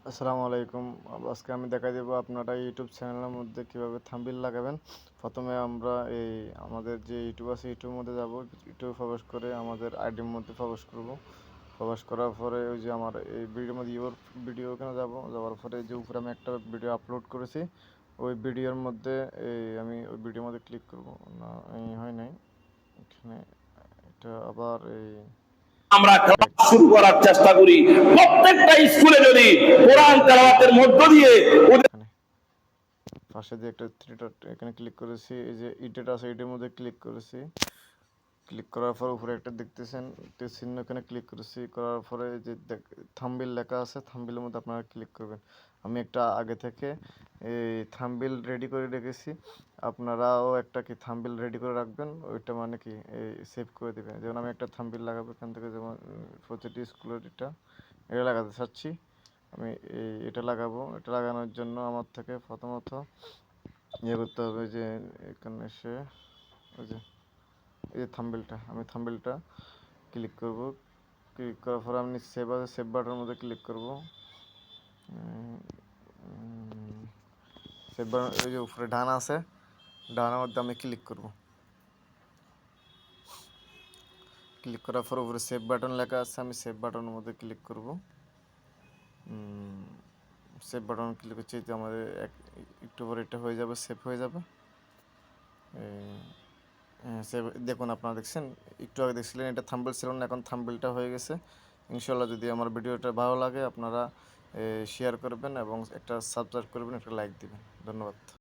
আসসালামু আলাইকুম। আজকে আমি দেখাই দেবো আপনারা ইউটিউব চ্যানেলের মধ্যে কিভাবে থাম্বনেইল লাগাবেন। প্রথমে আমরা আমাদের যে ইউটিউব আছে ইউটিউবের মধ্যে যাব। ইউটিউবে প্রবেশ করে আমাদের আইডির মধ্যে প্রবেশ করব। প্রবেশ করার পরে ওই যে আমার এই ভিডিওর মধ্যে ভিডিও ওখানে যাব। যাওয়ার পরে যে উপরে আমি একটা ভিডিও আপলোড করেছি, ওই ভিডিওর মধ্যে আমি ওই ভিডিওর মধ্যে ক্লিক করব। না, হয় নাই এখানে। এটা আবার আমরা ক্লাস শুরু করার চেষ্টা করি। প্রত্যেকটা স্কুলে যদি কোরআন তেলাওয়াতের মধ্য দিয়ে এখানে পাশে যে একটা থ্রি ডট এখানে ক্লিক করেছি, এই যে ইটেড আছে এটার মধ্যে ক্লিক করেছি। ক্লিক করার পর উপরে একটা দেখতেছেন একটা চিহ্ন, এখানে ক্লিক করেছি। করার পরে যে থাম্বনেইল লেখা আছে, থাম্বনেইলের মধ্যে আপনারা ক্লিক করবেন। আমি একটা আগে থেকে এই থাম্বনেইল রেডি করে রেখেছি, আপনারাও একটা কি থাম্বনেইল রেডি করে রাখবেন। ওইটা মানে কি এই সেভ করে দেবেন। যেমন আমি একটা থাম্বনেইল লাগাবো এখান থেকে, যেমন প্রতিটি স্কুলের এটা লাগাতে চাচ্ছি আমি। এটা লাগাবো। এটা লাগানোর জন্য আমার থেকে প্রথমত করতে হবে যে এখানে এসে ওই যে এই যে আমি থাম্বনেইলটা ক্লিক করব। ক্লিক করার পরে আমি সেভ বাটনের মধ্যে ক্লিক করব। সেভ বাটন ওই যে উপরে ডান আছে, ডানের মধ্যে আমি ক্লিক করব। ক্লিক করার পর উপরে সেভ বাটন লেখা আছে, আমি সেভ বাটনের মধ্যে ক্লিক করব। সেভ বাটন ক্লিক করছি, যে আমাদের একটু পরে এটা হয়ে যাবে, সেভ হয়ে যাবে। সেভ দেখুন, আপনারা দেখছেন, একটু আগে দেখছিলেন এটা থাম্বনেইল ছিল না, এখন থাম্বনেইলটা হয়ে গেছে। ইনশাল্লাহ যদি আমার ভিডিওটা ভালো লাগে আপনারা শেয়ার করবেন এবং একটা সাবস্ক্রাইব করবেন, একটা লাইক দিবেন। ধন্যবাদ।